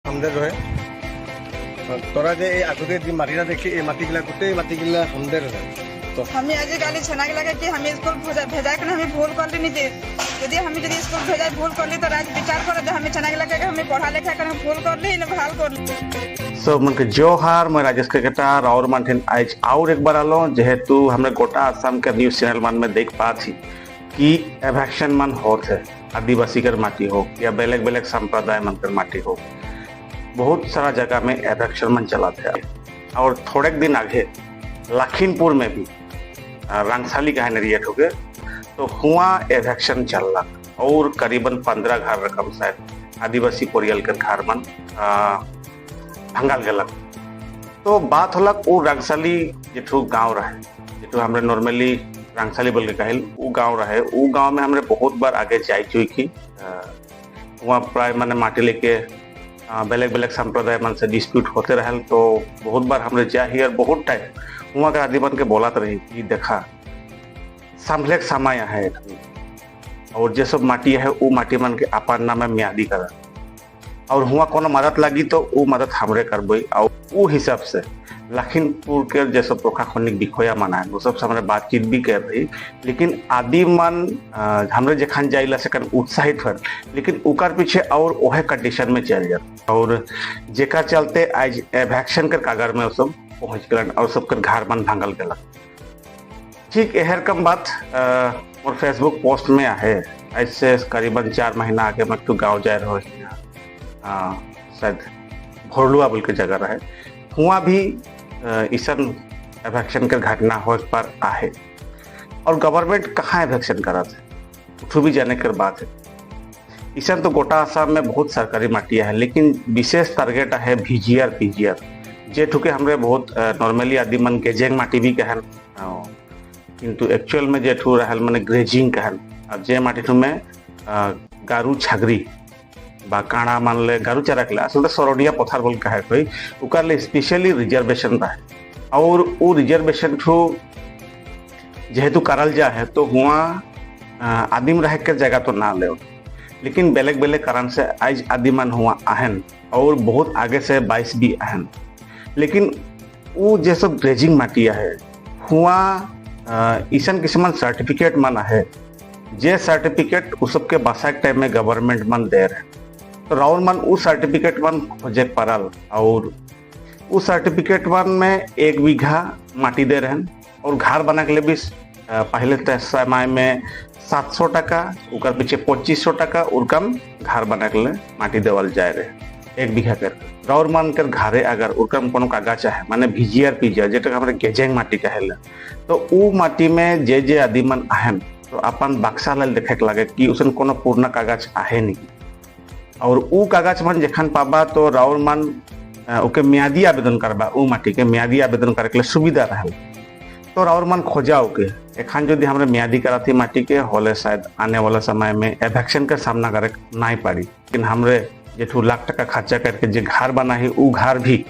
हमदे रहे तोरा जे आगुदे जी माटिना देखी ए माटिगिला गोटे माटिगिला हमदे रहे तो हमें आज गाली छना लगे कि हमें स्कूल भेजा के हमें भूल कर ली नीचे यदि हमें यदि स्कूल भेजा भूल कर ली तो राज विचार कर दे हमें छना लगे कि हमें पढ़ा लिखा कर भूल कर ली न भाल कर ली सब मन के जोहार मैं राजेश क्रिकेटर और मानठिन आज और एक बार आलो जेहेतु हमने गोटा आसाम के न्यूज चैनल मन में देख पा थी कि एवैक्शन मन होत है आदिवासी कर माटी हो या बेलेग बेलेग संप्रदाय मन कर माटी हो बहुत सारा जगह में एवैक्शन मन चला था और थोड़े दिन आगे लखीमपुर में भी रंगसाली का नरियट हो गए तो हुआ एवैक्शन चल रहा और करीबन 15 घर रकम शायद आदिवासी परियल के घर मन भंगाल गलक तो बात होलक वो रंगसाली जेठू गांव रहे जेठू हमरे नॉर्मली रंगसाली बोल के कहल वो गांव रहे वो गांव में हमरे बहुत बार आगे जाई चुई की वहाँ प्राय मैंने माटी लेके बेलेग बेलेग संप्रदाय मन से डिस्प्यूट होते रहल तो बहुत बार हमरे जा ही और बहुत टाइम वहाँ के आदिमन के बोलत रही कि देखा संभले समय है और जे सब माटी है वो माटी मन के अपन नाम में म्यादी करा और हुआ कोनो मदद लगी तो वो मदद हमरे करबई और वो हिसाब से लखीमपुर के जैसे प्रशासनिक विषया मन है वो सब से हमारे बातचीत भी कर रही लेकिन आदि मन हमरे जखन जाइला से उत्साहित हो लेकिन उकर पीछे और वह कंडीशन में चल जाता और जेका चलते आज एवैक्शन के कागर में सब पहुंच गलन और सबके घर मन भांगल गलक ठीक एहर कम बात और फेसबुक पोस्ट में है ऐसे करीबन 4 महीना आगे मैं तो गाँव जा रहा शायद भोरलुआ बोल के जगह रहे हुआ भी इसन एवैक्शन के घटना हो पर आहे और गवर्नमेंट कहाँ एवैक्शन करा थे उठू भी जाने कर बात है इसन तो गोटा आसाम में बहुत सरकारी माटिया है लेकिन विशेष टारगेट है पीजीआर जे ठुके हमरे बहुत नॉर्मली आदि मन गेजेंग माटी भी कहन किंतु एक्चुअल में जे ठू रहल माने ग्रेजिंग कहन और जे माटी ठू में गारू छागरी बा काणा मान ले गारू चारा के असलते सरोडिया पथार बोल कहे कोई उकार ले स्पेशली रिजर्वेशन रहे और वो रिजर्वेशन ठू जेहेतु करल जा है तो हुआ आदिम रह के जगह तो ना ले लेकिन बेलेग बेलेग कारण से आज आदिमन हुआ आहन और बहुत आगे से 22 भी आहन लेकिन वो जे सब ग्रेजिंग माटिया है हुआ ईसन किस्म सर्टिफिकेट मन है जे सर्टिफिकेट उस सब के बसा के टाइम में गवर्नमेंट मन दे रहे तो राउर मन उस सर्टिफिकेट मन खोजे पड़ल और उस सर्टिफिकेट मन में 1 बीघा माटी दे रहे और घर बना के लिए भी पहले समय में 700 टका उकर पीछे 2500 टका और कम घर बना के लिए माटी देवल जाए रहे 1 बीघा कर राउर मन कर घरे अगर उनकम कोनो कागज है माने पीजिया जेटा हमारे गेजेंग माटी कहेला तो उ माटी में जे आदिमन आहन तो अपन बक्सा लाल देखे के लगे कि उसन कोनो पूर्ण कागज आहे नहीं और उ कागज मन जखन पाबा तो राउर मन ओके म्यादी आवेदन करबा उ माटी के म्यादी आवेदन करे के सुविधा रहल तो राउर मन खोजा ओके एखन यदि हमरे म्यादी कराती माटी के होले शायद आने वाला समय में एवैक्शन का सामना करे नहीं पड़ी लेकिन हमरे जेठू लाख टका खर्चा करके जे घर बना है वो घर भी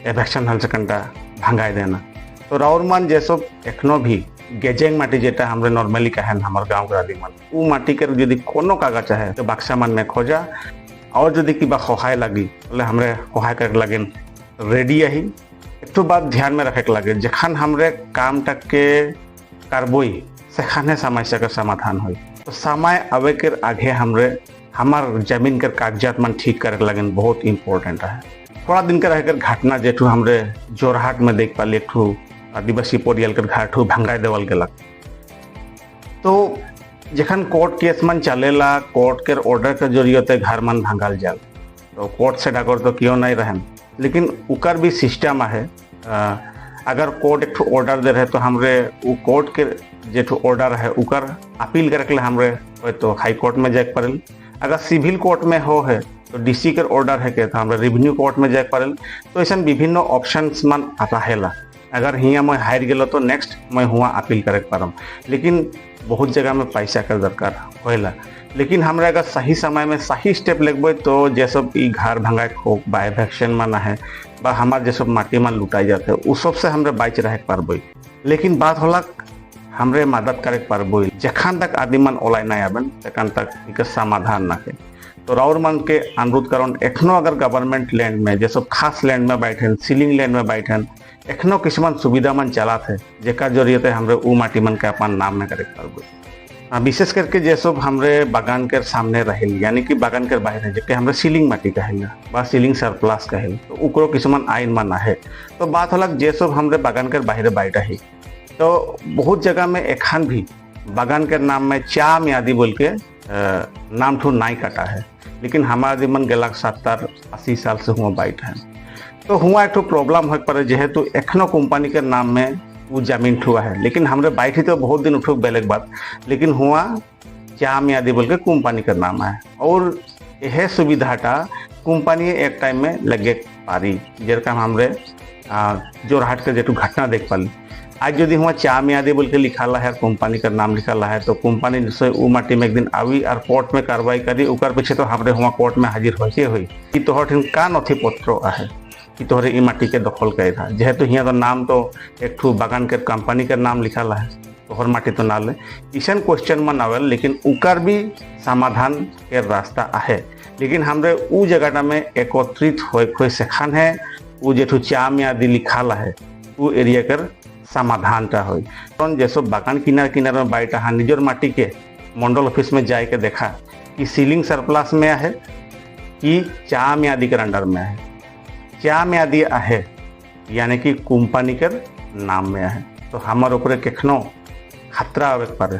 एवैक्शन हल से कंटा भंगाई देना तो राउर मन जैसो एखनो भी गेजेंग माटी जेटा हमरे नॉर्मली कहन हमर गांव के आदिमन उ माटी के यदि कोनो कागज है तो बक्सा मन में खोजा और यदि कि होहाय लगी बोले हमरे होहाय करे लगे रेडी यही एक तो बात ध्यान में रखे के लगे जखन हमरे काम तक के करबोई सेखाने समस्या का समाधान हुई तो समय आवे के आगे हमरे हमार जमीन के कागजात मन ठीक करे लगे बहुत इम्पोर्टेंट है थोड़ा दिन के रहकर घटना जेठू हमरे जोरहाट में देख पाली एक आदिवासी परियल के घाट भंगाई देवल गलक तो जखन कोर्ट केस मन चलेला कोर्ट के ऑर्डर के जरिए घर मन भंगाल जाल तो कोर्ट से डाकर तो क्यों नहीं रहन लेकिन उकर भी सिस्टम है अगर कोर्ट एक ऑर्डर दे रहे तो हमरे वो कोर्ट के जेठू ऑर्डर है उकर अपील करे के लिए हमरे तो हाई कोर्ट में जाए पड़े अगर सिविल कोर्ट में हो है तो डीसी के ऑर्डर है के हमरे रेवेन्यू कोर्ट में जाए पड़े तो ऐसा विभिन्न ऑप्शंस मन रहेला अगर हिया मैं हार गलो तो नेक्स्ट मैं हुआ अपील करे पारम लेकिन बहुत जगह में पैसा का दरकार होएला लेकिन हमरा अगर सही समय में सही स्टेप लेगबे तो जे सब ई घर भंगाए खो बा एवैक्शन माना है बा हमार जे सब माटी मन लुटाई जाते उस सब से हमरे बच रहे पारबे लेकिन बात होला हमरे मदद करे पारबे जखन तक आदिमन ओलाई नहीं आबन तखन तक एक समाधान ना है तो राउर मन के अनुरोध करण एखनो अगर गवर्नमेंट लैंड में जैसे खास लैंड में बैठन सीलिंग लैंड में बैठन एखनो किसमान सुविधा मन चला थे जेकर जरिए हमरे उ माटी मन के अपन नाम में करे पारबो। विशेष करके जैसे हमरे बागान के सामने रहेल यानी कि बागान के बाहर जेके हमरे सीलिंग माटी कहेला बा सीलिंग सरप्लस कहेल तो उकरो किसमान आइन मन आहे। तो बात हलक जैसे हमरे बागान के बाहर बैठा ही तो बहुत जगह में एखान भी बागान के नाम में चा म्यादी बोल के नाम ठू नाई काटा है, लेकिन हमारा दिमन गेला 70-80 साल से हुआ बैठ है। तो हुआ एक प्रॉब्लम हो पर जेहेतु एखनो कंपनी के नाम में वो जमीन ठुआ है, लेकिन हमरे बैठी तो बहुत दिन उठो बेलेग बात, लेकिन हुआ चा म्यादी बोल के कंपनी का नाम है। और यह सुविधाटा कंपनी एक टाइम में लगे पारी जेरका हमरे जोरहाट के जेटू घटना देख पाली। आज यदि हुआ चा म्यादी बोल के लिखा है कंपनी का नाम लिखा है तो कंपनी निश्चय वो माटी में एक दिन आवी और कोर्ट में कार्रवाई करी उकर पीछे तो हमरे हुआ कोर्ट में हाजिर होके हुई कि तोहर ठिन का नथी पत्र है कि तोहरे ई माटी के दखल करे था जेहेतु हिया तो नाम तो एक ठू बागान के कंपनी का नाम लिखा है तोहर माटी तो ना ले ईसन क्वेश्चन मन आवेल, लेकिन उकर भी समाधान के रास्ता है। लेकिन हमरे उ जगह में एकत्रित हो सेखान है वो जेठू चा म्यादी लिखा है वो एरिया कर समाधान टा हो। जैसे बागान किनार किनार में बैठा निजर माटी के मंडल ऑफिस में जाए के देखा कि सीलिंग सरप्लस में है कि चा म्यादी के अंडर में है। चा म्यादी है यानी कि कंपनी के नाम में है तो हमारे ऊपर केखनो खतरा आवे पारे।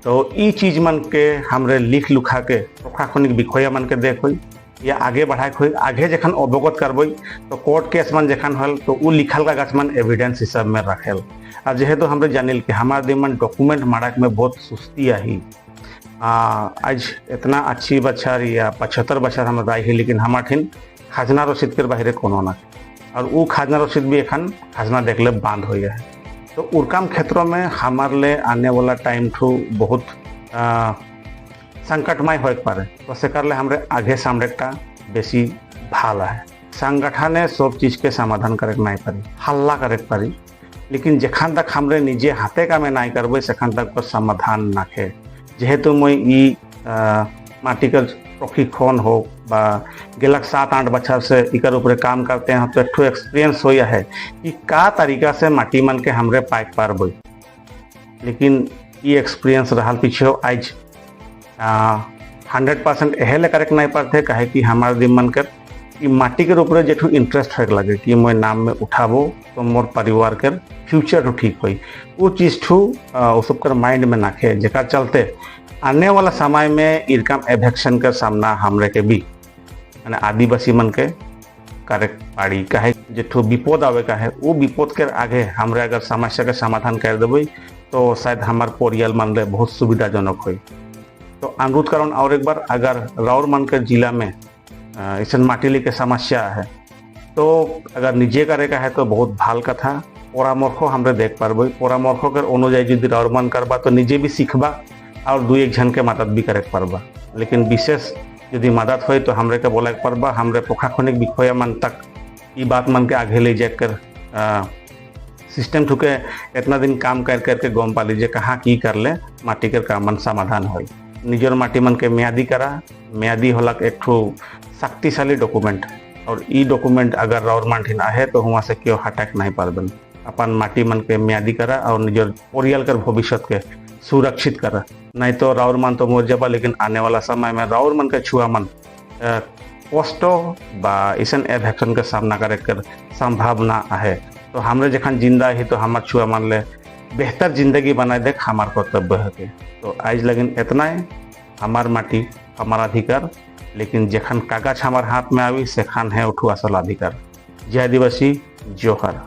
तो ई चीज मन के हमरे लिख लुखा के प्रशासनिक विषय मन के देख हुई या आगे बढ़ाए हुई आगे जखन अवगत करबई तो कोर्ट केस मन जखन हल तो उ लिखल कागज मन एविडेंस हिसाब में रखेल। और जेहेतु हमरे जानिल कि हमारे दिमन डॉक्यूमेंट मारक में बहुत सुस्ती आई आज इतना अच्छी बच्चर या 75 बच्चर हम आई है, लेकिन हमार ठिन खाजना रसीद के बाहर कोनो ना और वो खाजना रसीद भी एखन खाजना देखले बांध हो है। तो उर्काम क्षेत्रों में हमारे लिए आने वाला टाइम ठू बहुत संकटमय हो पारे तो से हमरे आगे सामने बेसी भाला है। संगठन सब चीज के समाधान करे नहीं पारी हल्ला करे पारी, लेकिन जखन तक हमरे निजे हाथे का में नहीं करबे सखन तक को समाधान नाखे। जेहेतु मैं ई माटी का प्रशिक्षण हो बा गेलक 7-8 बच्चा से इकर ऊपर काम करते हैं तो एक एक्सपीरियंस हो है कि का तरीका से माटी मन के हमरे पाइक पारबे। लेकिन ये एक्सपीरियंस रहा पीछे आज 100% एहले करेक्ट नहीं पाते कहे कि हमारे दिमन कर माटी के ऊपर जेठू इंटरेस्ट होके लगे कि मैं नाम में उठाबो तो मोर परिवार के फ्यूचर तो ठीक हुई वो चीज ठू सबकर माइंड में नाखे जेकर चलते आने वाला समय में इरकम एवेक्शन का सामना हमरे के भी यानी आदिवासी मन के करेक्ट पाड़ी कहे जेठू विपद आवे का है वो विपद के आगे हमरे अगर समस्या के समाधान कर देवे तो शायद हमार परिवार मन रे बहुत सुविधाजनक हुई। तो अनुरोध करण और एक बार अगर राउर मन के जिला में ऐसा माटी के समस्या है तो अगर निजे करे का है तो बहुत भाल कथा परामर्श हमरे देख पारबे। परामर्श के अनुजाई यदि राउर मन करबा तो निजे भी सीखबा और 2-1 जन के मदद भी करे पारबा। लेकिन विशेष यदि मदद हो तो हमरे के बोला पारबा हमरे प्रशासनिक विषय मन तक ये बात मन के आगे ले जाकर सिस्टम ठुके इतना दिन काम कर करके गम पा लीजिए कहाँ की कर ले माटी के काम मन समाधान हो। निजर माटी मन के म्यादी करा म्यादी होला एक ठो शक्तिशाली डॉक्यूमेंट और ई डॉक्यूमेंट अगर राउर मानठिन आहे तो हुआ से क्यों हटक नहीं पारबन। अपन माटी मन के म्यादी करा और निजर परिवार कर भविष्य के सुरक्षित करा नहीं तो राउर मन तो मोर जाबा। लेकिन आने वाला समय में राउर मन के छुआ मन कष्टो बा ऐसा एवेक्शन के सामना करे कर संभावना है। तो हमरे जखन जिंदा ही तो हमार छुआ मन ले बेहतर जिंदगी बनाए देख हमार कर्तव्य है। तो आज लगिन इतना है हमार माटी हमारा अधिकार, लेकिन जखन कागज हमार हाथ में आवी सेखान है उठू असल अधिकार। जय आदिवासी जोहर।